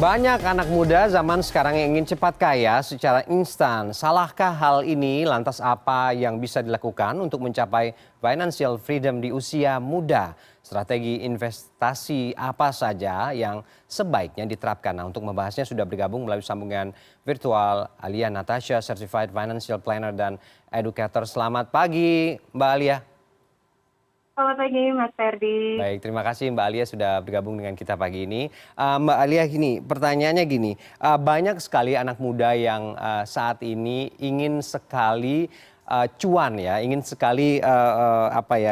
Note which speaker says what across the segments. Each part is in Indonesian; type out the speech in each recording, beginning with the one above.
Speaker 1: Banyak anak muda zaman sekarang yang ingin cepat kaya secara instan. Salahkah hal ini? Lantas apa yang bisa dilakukan untuk mencapai financial freedom di usia muda? Strategi investasi apa saja yang sebaiknya diterapkan? Nah, untuk membahasnya sudah bergabung melalui sambungan virtual Alia Natasha, Certified Financial Planner dan Educator. Selamat pagi, Mbak Alia.
Speaker 2: Selamat pagi, Mas Ferdi.
Speaker 1: Baik, terima kasih Mbak Alia sudah bergabung dengan kita pagi ini. Mbak Alia, pertanyaannya gini, banyak sekali anak muda yang saat ini ingin sekali cuan ya, ingin sekali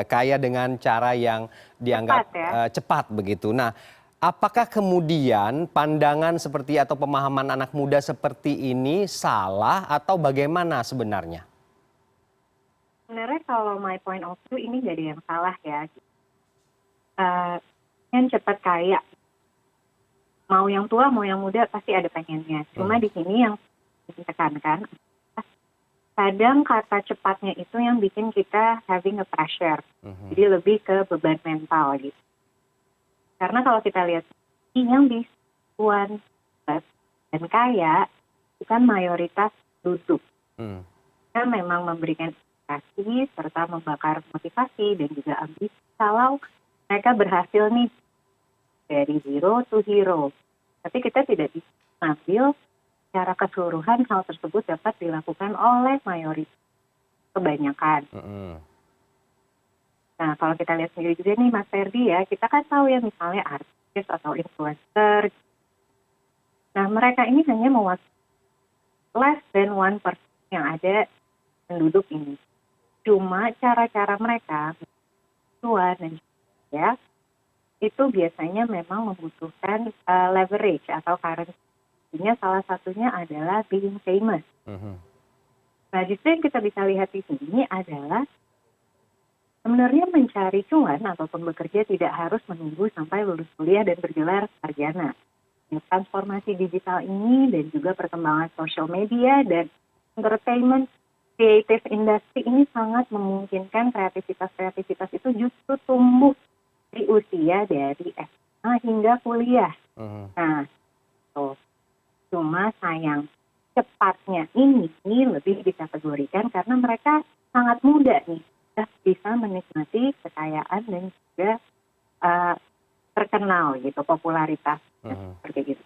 Speaker 1: kaya dengan cara yang dianggap
Speaker 2: Cepat ya.
Speaker 1: cepat begitu. Nah, apakah kemudian pandangan seperti atau pemahaman anak muda seperti ini salah atau bagaimana sebenarnya?
Speaker 2: Sebenarnya kalau my point of view ini nggak ada yang salah ya. Yang cepat kaya, mau yang tua mau yang muda pasti ada pengennya. Cuma di sini yang ditekankan, kadang kata cepatnya itu yang bikin kita having a pressure. Jadi lebih ke beban mental gitu. Karena kalau kita lihat yang bisa tuan dan kaya itu kan mayoritas duduk. Kita memang memberikan inspirasi serta membakar motivasi dan juga ambisi kalau mereka berhasil nih dari zero to hero. Tapi kita tidak bisa mengambil secara keseluruhan hal tersebut dapat dilakukan oleh mayoritas kebanyakan. Nah, kalau kita lihat sendiri juga nih Mas Ferdi ya, kita kan tahu ya misalnya artis atau influencer. Nah, mereka ini hanya mewakili less than 1% yang ada penduduk ini. Cuma cara-cara mereka, tuan dan ya, itu biasanya memang membutuhkan leverage atau currency-nya salah satunya adalah being famous. Nah, justru yang kita bisa lihat di sini adalah sebenarnya mencari cuan ataupun bekerja tidak harus menunggu sampai lulus kuliah dan bergelar sarjana. Transformasi digital ini dan juga perkembangan social media dan entertainment creative industry ini sangat memungkinkan kreativitas itu justru tumbuh di usia dari SMA hingga kuliah. Nah, cuma sayang cepatnya ini lebih dikategorikan karena mereka sangat muda nih, sudah bisa menikmati kekayaan dan juga terkenal gitu, popularitas seperti itu.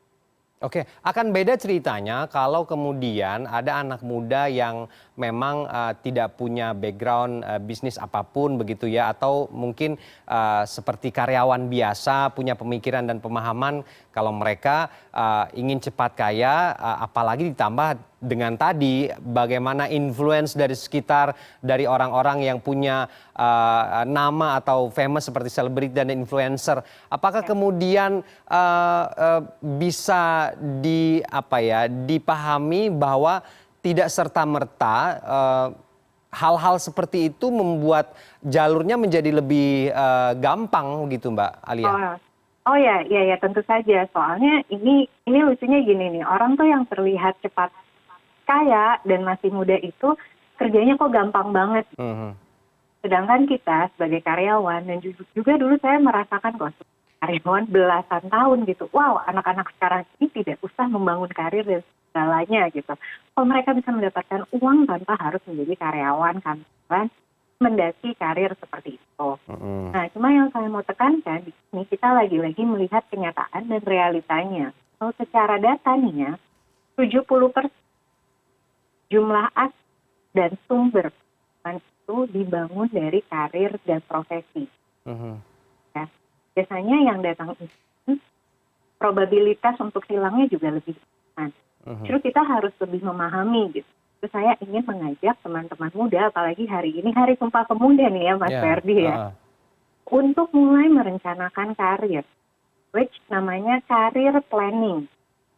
Speaker 1: Oke, akan beda ceritanya kalau kemudian ada anak muda yang memang tidak punya background bisnis apapun begitu ya, atau mungkin seperti karyawan biasa punya pemikiran dan pemahaman kalau mereka ingin cepat kaya, apalagi ditambah dengan tadi bagaimana influence dari sekitar, dari orang-orang yang punya nama atau famous seperti selebriti dan influencer. Apakah kemudian bisa dipahami bahwa tidak serta-merta hal-hal seperti itu membuat jalurnya menjadi lebih gampang gitu, Mbak Alia?
Speaker 2: Oh ya, tentu saja. Soalnya ini lucunya gini nih, orang tuh yang terlihat cepat kaya dan masih muda itu kerjanya kok gampang banget. Sedangkan kita sebagai karyawan dan juga dulu saya merasakan kok karyawan belasan tahun gitu. Wow, anak-anak sekarang ini tidak usah membangun karir dan segalanya gitu. Kalau mereka bisa mendapatkan uang tanpa harus menjadi karyawan, kantoran, mendaki karir seperti itu. Nah, cuma yang saya mau tekankan di sini kita lagi-lagi melihat kenyataan dan realitanya. Kalau secara data nih ya, 70% jumlah aset dan sumber itu dibangun dari karir dan profesi. Ya, biasanya yang datang itu probabilitas untuk hilangnya juga lebih besar. Justru kita harus lebih memahami gitu. Terus saya ingin mengajak teman-teman muda, apalagi hari ini Hari Sumpah Pemuda nih ya Mas Ferdi ya, untuk mulai merencanakan karir, which namanya career planning.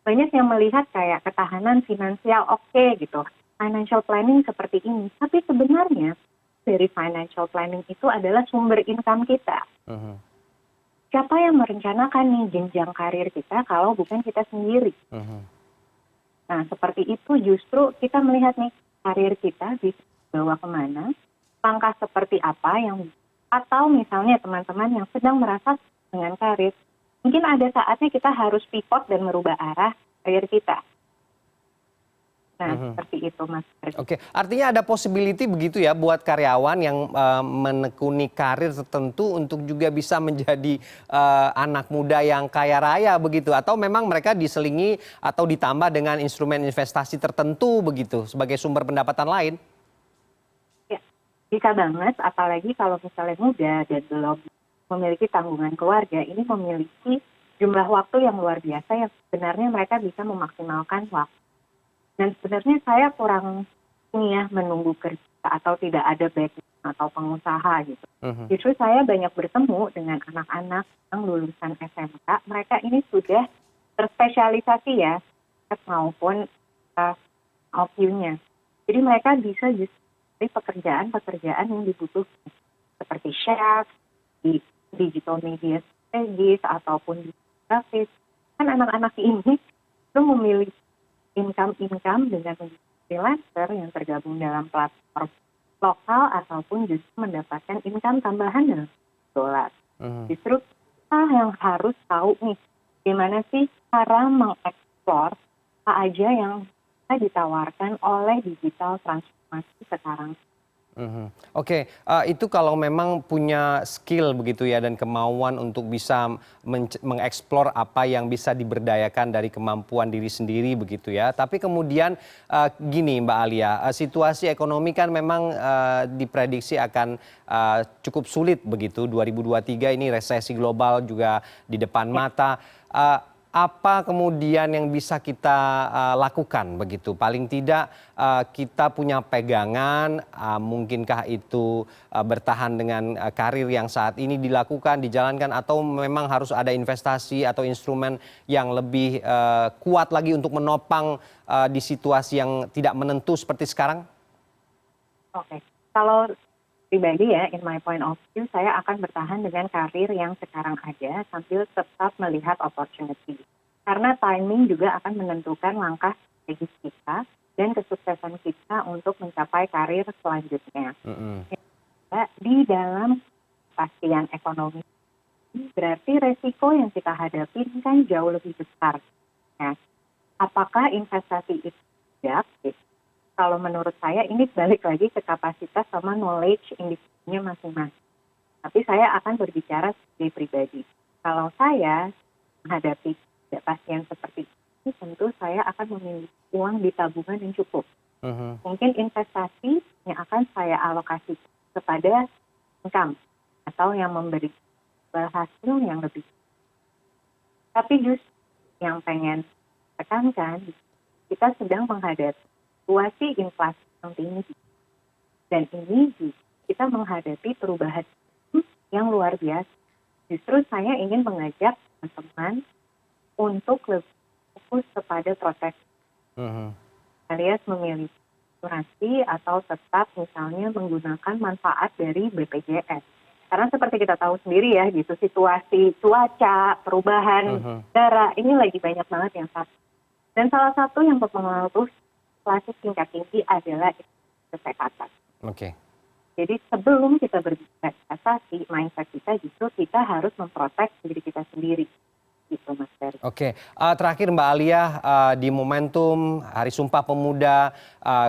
Speaker 2: Banyak yang melihat kayak ketahanan finansial oke gitu, financial planning seperti ini. Tapi sebenarnya dari financial planning itu adalah sumber income kita. Siapa yang merencanakan nih jenjang karir kita kalau bukan kita sendiri? Nah, seperti itu justru kita melihat nih karir kita bisa dibawa kemana, langkah seperti apa yang, atau misalnya teman-teman yang sedang merasa dengan karir, mungkin ada saatnya kita harus pivot dan merubah arah karir kita. Nah, seperti itu Mas Ferdi.
Speaker 1: Oke, artinya ada possibility begitu ya buat karyawan yang menekuni karir tertentu untuk juga bisa menjadi anak muda yang kaya raya begitu, atau memang mereka diselingi atau ditambah dengan instrumen investasi tertentu begitu sebagai sumber pendapatan lain?
Speaker 2: Ya, bisa banget, apalagi kalau misalnya muda dan belum memiliki tanggungan keluarga, ini memiliki jumlah waktu yang luar biasa yang sebenarnya mereka bisa memaksimalkan waktu. Dan sebenarnya saya kurang ini ya menunggu kerja atau tidak ada background atau pengusaha gitu. Justru saya banyak bertemu dengan anak-anak yang lulusan SMK, mereka ini sudah terspesialisasi ya, maupun OQ-nya. Jadi mereka bisa justru dari pekerjaan-pekerjaan yang dibutuhkan, seperti chef, di digital media strategis, ataupun di grafis. Kan anak-anak ini itu memiliki income dengan freelancer yang tergabung dalam platform lokal ataupun justru mendapatkan income tambahan dalam dolar. Justru kita yang harus tahu nih, gimana sih cara mengeksplor apa aja yang bisa ditawarkan oleh digital transformasi sekarang.
Speaker 1: Oke, itu kalau memang punya skill begitu ya dan kemauan untuk bisa mengeksplor apa yang bisa diberdayakan dari kemampuan diri sendiri begitu ya. Tapi kemudian gini Mbak Alia, situasi ekonomi kan memang diprediksi akan cukup sulit begitu. 2023 ini resesi global juga di depan mata. Apa kemudian yang bisa kita lakukan begitu? Paling tidak kita punya pegangan, mungkinkah itu bertahan dengan karir yang saat ini dijalankan, atau memang harus ada investasi atau instrumen yang lebih kuat lagi untuk menopang di situasi yang tidak menentu seperti sekarang?
Speaker 2: Oke, kalau pribadi ya, in my point of view, saya akan bertahan dengan karir yang sekarang ada sambil tetap melihat opportunity. Karena timing juga akan menentukan langkah strategis kita dan kesuksesan kita untuk mencapai karir selanjutnya. Di dalam kepastian ekonomi, berarti resiko yang kita hadapi kan jauh lebih besar. Nah, apakah investasi itu tidak? Kalau menurut saya ini balik lagi ke kapasitas sama knowledge individunya masing-masing. Tapi saya akan berbicara sebagai pribadi. Kalau saya menghadapi ketidakpastian seperti ini, tentu saya akan memiliki uang di tabungan yang cukup. Mungkin investasi yang akan saya alokasi kepada income atau yang memberi hasil yang lebih. Tapi justru yang pengen tekankan, kita sedang menghadapi situasi inflasi yang tinggi. Dan ini kita menghadapi perubahan yang luar biasa. Justru saya ingin mengajak teman-teman untuk lebih fokus kepada proteksi. Alias memilih asuransi atau tetap misalnya menggunakan manfaat dari BPJS. Karena seperti kita tahu sendiri ya, gitu, situasi cuaca, perubahan udara, ini lagi banyak banget yang sakit. Dan salah satu yang berpengaruh inflasi tingkat tinggi adalah kesehatan. Jadi sebelum kita berbicara investasi, mindset kita justru kita harus memprotek diri kita sendiri. Gitu, Mas Ferdi.
Speaker 1: Oke, terakhir Mbak Alia, di momentum Hari Sumpah Pemuda,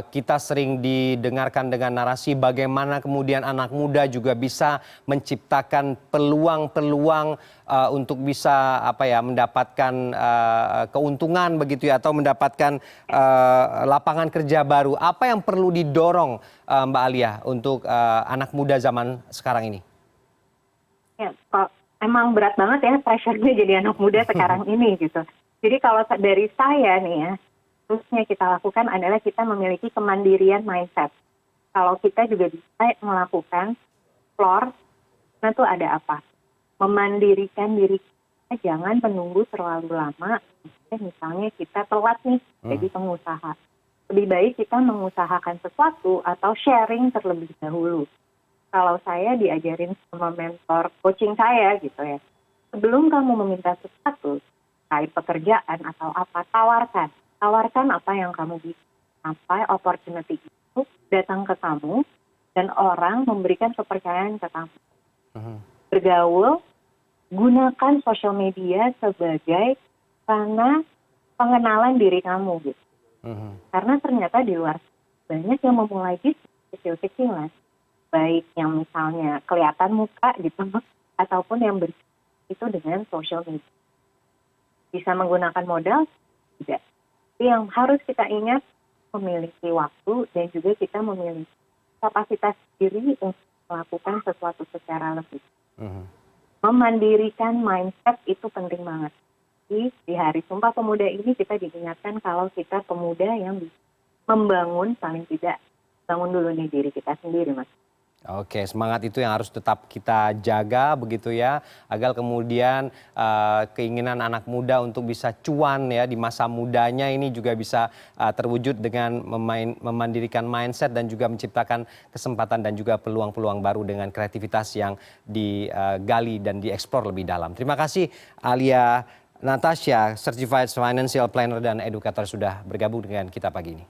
Speaker 1: kita sering didengarkan dengan narasi bagaimana kemudian anak muda juga bisa menciptakan peluang-peluang untuk bisa mendapatkan keuntungan begitu ya, atau mendapatkan lapangan kerja baru. Apa yang perlu didorong Mbak Alia untuk anak muda zaman sekarang ini?
Speaker 2: Ya, emang berat banget ya pressure-nya jadi anak muda sekarang ini gitu. Jadi kalau dari saya nih ya, terusnya kita lakukan adalah kita memiliki kemandirian mindset. Kalau kita juga bisa melakukan explore, nah itu ada apa? Memandirikan diri kita, jangan menunggu terlalu lama. Misalnya kita telat nih jadi pengusaha. Lebih baik kita mengusahakan sesuatu atau sharing terlebih dahulu. Kalau saya diajarin sama mentor coaching saya gitu ya, sebelum kamu meminta sesuatu, kait pekerjaan atau apa, tawarkan apa yang kamu bisa, sampai opportunity itu datang ke kamu dan orang memberikan kepercayaan ke kamu. Bergaul gunakan sosial media sebagai sarana pengenalan diri kamu gitu. Karena ternyata di luar banyak yang memulai bisnis kecil-kecilan, baik yang misalnya kelihatan muka gitu, ataupun yang itu dengan sosial media. Bisa menggunakan modal? Tidak. Tapi yang harus kita ingat, memiliki waktu dan juga kita memiliki kapasitas diri untuk melakukan sesuatu secara lebih. Memandirikan mindset itu penting banget. Di Hari Sumpah Pemuda ini kita diingatkan kalau kita pemuda yang bisa membangun, paling tidak bangun dulu nih diri kita sendiri, Mas.
Speaker 1: Oke, semangat itu yang harus tetap kita jaga begitu ya, agar kemudian keinginan anak muda untuk bisa cuan ya di masa mudanya ini juga bisa terwujud dengan memandirikan mindset dan juga menciptakan kesempatan dan juga peluang-peluang baru dengan kreativitas yang digali dan dieksplor lebih dalam. Terima kasih Alia Natasha, Certified Financial Planner dan Educator sudah bergabung dengan kita pagi ini.